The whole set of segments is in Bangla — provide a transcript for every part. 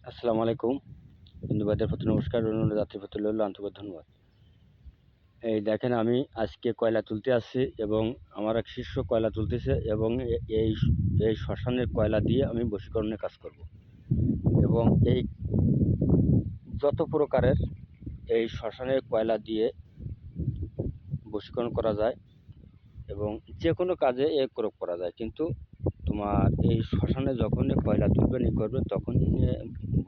আসসালামু আলাইকুম। বন্ধুবাদের প্রতি নমস্কার, অন্যান্য যাত্রীর প্রতি রইল আন্তরিক ধন্যবাদ। এই দেখেন আমি আজকে কয়লা তুলতে আসছি এবং আমার এক শিষ্য কয়লা তুলতেছে এবং এই শ্মশানের কয়লা দিয়ে আমি বশীকরণের কাজ করব। এবং এই যত প্রকারের এই শ্মশানের কয়লা দিয়ে বশীকরণ করা যায় এবং যে কোনো কাজে প্রয়োগ করা যায়, কিন্তু তোমার এই শ্মশানে যখন কয়লা তুলবেন করবেন তখন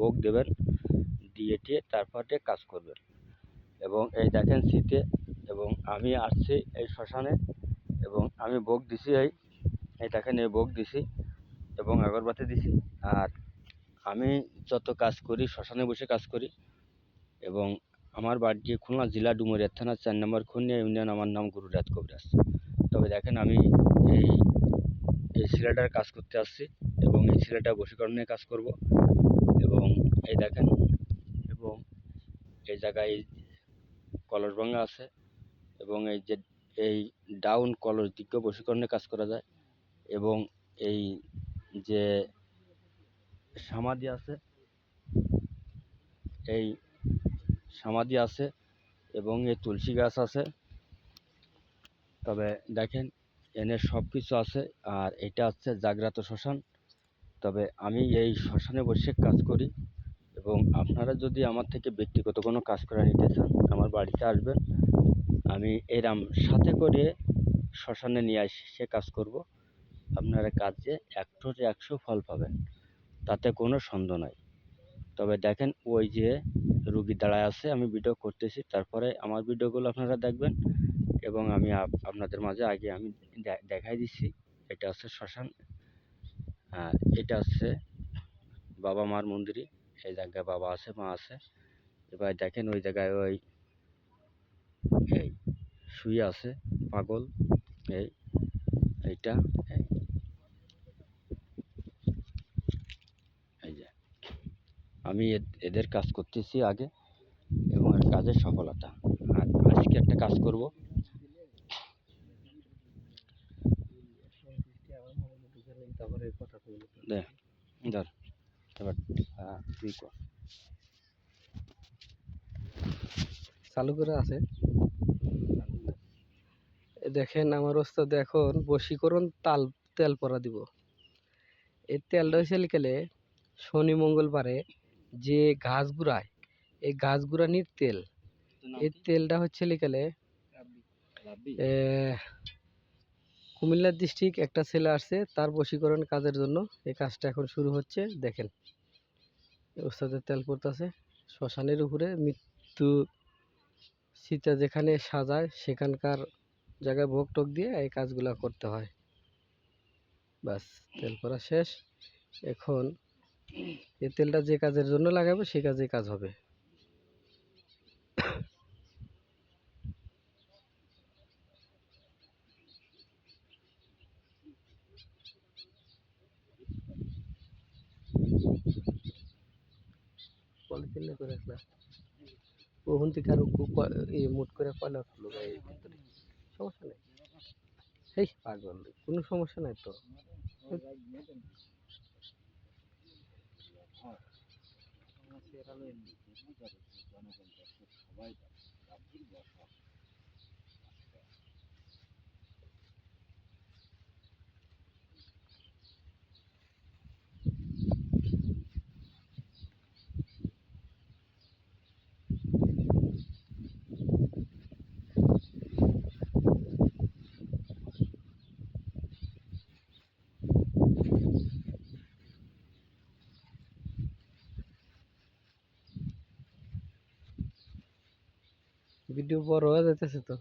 ভোগ দেবেন, দিয়ে টিয়ে তারপরে কাজ করবেন। এবং এই দেখেন শীতে এবং আমি আসছি এই শ্মশানে এবং আমি ভোগ দিছি, এই দেখেন এই ভোগ দিছি এবং আগরবাতি দিছি। আর আমি যত কাজ করি শ্মশানে বসে কাজ করি এবং আমার বাড়ি খুলনা জেলা ডুমুরিয়া থানা 4 নম্বর খুনিয়া ইউনিয়ন। আমার নাম গুরু রাত কবিরাজ। তবে দেখেন আমি এই এই ছেলেটার কাজ করতে আসছি এবং এই ছেলেটা বশীকরণের কাজ করব। এবং এই দেখেন এবং এই জায়গায় কলস ভাঙা আছে এবং এই ডাউন কলস দিকেও বশীকরণের কাজ করা যায়। এবং এই যে সমাধি আছে, এই সমাধি আছে এবং এই তুলসী গাছ আছে। তবে দেখেন এনে সব কিছু আছে। আর এটা হচ্ছে জাগ্রত শ্মশান। তবে আমি এই শ্মশানে বসে কাজ করি এবং আপনারা যদি আমার থেকে ব্যক্তিগত কোনো কাজ করে নিতে চান আমার বাড়িতে আসবেন। আমি এরাম সাথে করে শ্মশানে নিয়ে এসে কাজ করব। আপনারা কাজে 100 ফল পাবেন, তাতে কোনো সন্দেহ নাই। তবে দেখেন ওই যে রুগী দাঁড়ায় আছে, আমি ভিডিও করতেছি, তারপরে আমার ভিডিওগুলো আপনারা দেখবেন। এবং আমি আপনাদের মাঝে আগে আমি দেখাই দিচ্ছি। এটা হচ্ছে শ্মশান, আর এটা হচ্ছে বাবা মার মন্দির। এই জায়গায় বাবা আছে, মা আছে। এবার দেখেন ওই জায়গায় এই শুয়ে আছে পাগল। এইটা এই যে আমি এদের কাজ করতেছি আগে এবং কাজের সফলতা। আর আজকে একটা কাজ করব। ধর এবার তুই কর। চালু করে আছে। দেখেন আমার ওস্তাদ এখন বশীকরণ তেল পরা দিব। এই তেলটা হয়েছে লিখেলে শনি মঙ্গলবারে যে ঘাস গুড়ায়, এই ঘাস গুড়ানির তেল। এই তেলটা হচ্ছে লিখেলে কুমিল্লা ডিস্ট্রিক্ট একটা ছেলে আসছে তার বশীকরণ কাজের জন্য। এই কাজটা এখন শুরু হচ্ছে। দেখেন ওস্তাদের তেল পড়তেছে শ্মশানের উপরে। মৃত্যু সীতা যেখানে সাজায় সেখানকার জায়গায় ভোগ টোক দিয়ে এই কাজগুলা করতে হয়। বাস তেল পরা শেষ। এখন এই তেলটা যে কাজের জন্য লাগাবে সে কাজে কাজ হবে। পলিথিন করে রাখলা ওখান থেকে আরো মুট করে কয়লা তুলো এই ভিতরে, সমস্যা নেই। এই পাগল, কোনো সমস্যা নাই তো। ভিডিও বড় হয়ে যাইতেছে তো।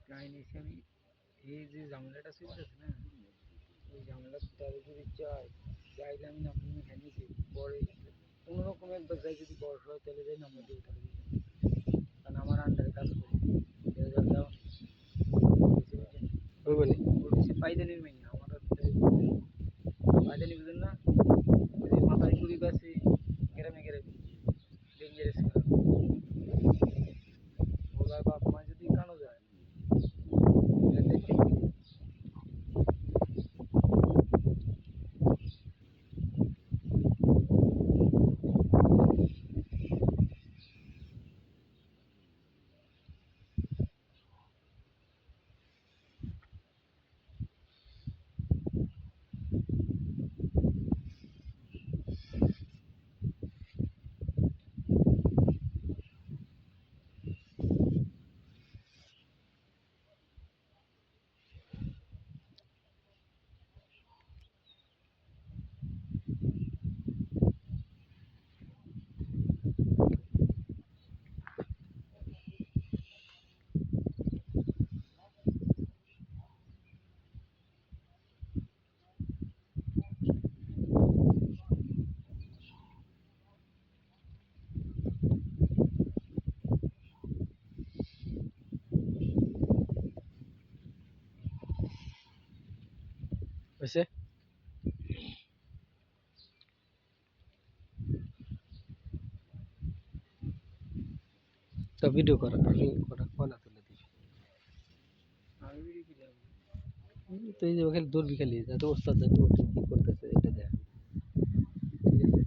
কাহিনী আমি এই যে ঝামেলাটা চলতেছে না, ওই ঝামেলার তারে যদি চাইলে আমি নাম্বার নিয়ে নিয়েছি। পরে কোনো রকম একবার যাই যদি বড় হয় তাহলে যাই নাম্বার দিয়ে তাহলে কারণ আমার আন্ডারে কাজ করি হয়েছে? তো ভিডিও কর, আমি কটা কয়লা তুলে দিই। আমি বিড়ি কি যাবো? তো এই যে ওখানে দৌড়বি খালি, যাতে ওস্তাদ যাতে ও ঠিক কি করতেছে এটা দেখ, ঠিক আছে?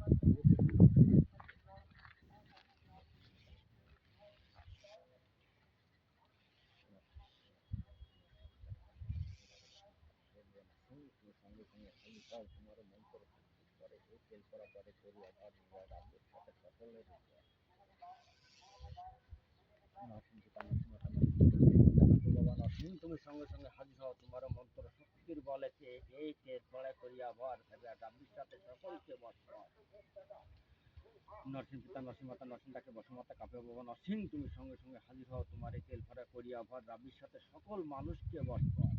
তুমি সঙ্গে সঙ্গে হাজির হও তোমার মন্ত্র শক্তির বলে এই তেল পড়া করিয়া ভর ডাব্বির সাথে সকলকে বশ কর। নরসিংহ পিতা নরসিংহ মাতা নরসিংহ বসুমাতা কাপে বাবা নরসিংহ তুমি সঙ্গে সঙ্গে হাজির হও তোমার এই তেল ভরা করিয়া ভর রাব্বির সাথে সকল মানুষকে বশ কর।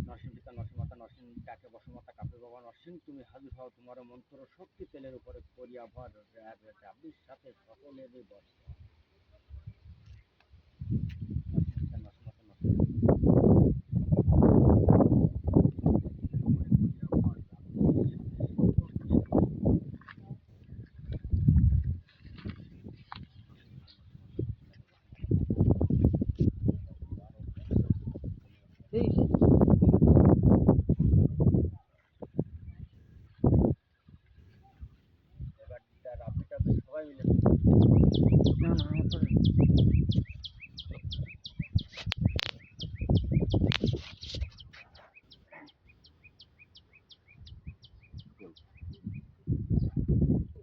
নরসিংহ পিতা নরসিংহ মাতা নরসিংহ ডাকে বসুমাতা কাপে বাবা নরসিংহ তুমি হাজির হও তোমার মন্ত্র শক্তি তেলের উপরে করিয়া ভর রাব্বির সাথে সকলেরই বশ কর। নরসিংহ পিতা নরসিংহ মাতা নরসিংহ এই এবার রাব্বিটা সবাই মিলে না না আমার তো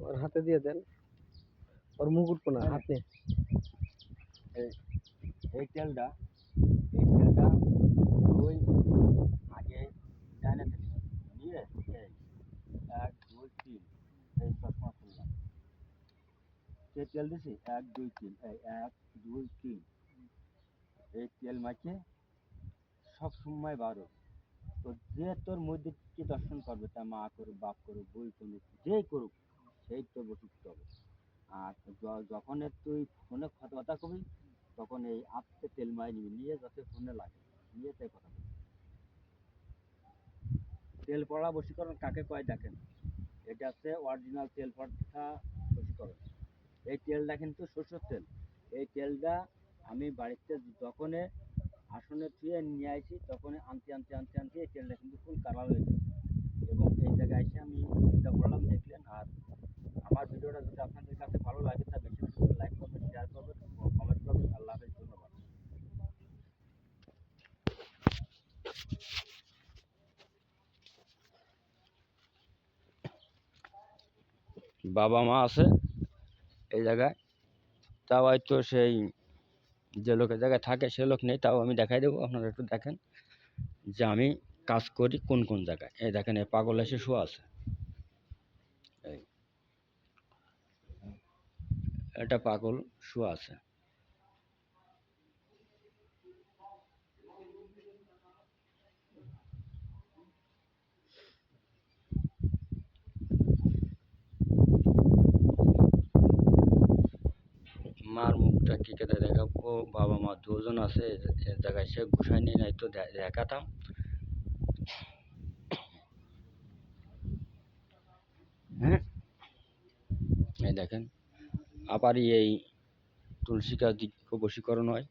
ওর হাতে দিয়ে দেন, ওর মুখ উঠবো না, হাতে। এই তেলটা ওই আগে ডাইনে থেকে নিয়ে এই 1 2 3 এই চশমা খুললাম সে তেল দিছি 1 2 3 এই 1 2 3 এই তেল মাখে সব সময় বারো তো যে তোর মসজিদকে দর্শন করবে তা মা করুক বাপ করুক বই করুক যেই করুক সেই তোর বসুক হবে। আর যখন তুই ফোনে কথা কবি তখন এই আস্তে তেল মাই নিবি নিয়ে যাতে ফোনে লাগে নিয়ে তাই কথা বলবি। তেল পড়া বশীকরণ কাকে কয় দেখেন, এটা হচ্ছে অরিজিনাল তেল পড়া বশীকরণ। এই তেলটা কিন্তু সরষের তেল। এই তেলটা আমি বাড়িতে যখন আসনে থুয়ে নিয়ে আসি তখন আনতে এই তেলটা কিন্তু ফুল কালার হয়ে যায়। এবং এই জায়গায় এসে আমি এটা বললাম দেখলেন। আর আমার ভিডিওটা যদি আপনাদের কাছে ভালো লাগে তা বেশি বেশি করে লাইক করবেন শেয়ার করবেন কমেন্ট করবেন। আল্লাহ হাফেজ, ধন্যবাদ। বাবা মা আছে এই জায়গায়, তাও হয়তো সেই যে লোকের জায়গায় থাকে সে লোক নেই, তাও আমি দেখাই দেবো আপনারা একটু দেখেন যে আমি কাজ করি কোন কোন জায়গায়। এই দেখেন এই পাগল এসে শোয়া আছে, এই এটা পাগল শোয়া আছে। মার মুখটা কি করে দেখাবো, বাবা মা দুজন আছে এ জায়গায় সে গুছাই নিয়ে নাই তো দেখাতাম। হ্যাঁ এই দেখেন আবার এই তুলসী গাছ বশীকরণ হয়।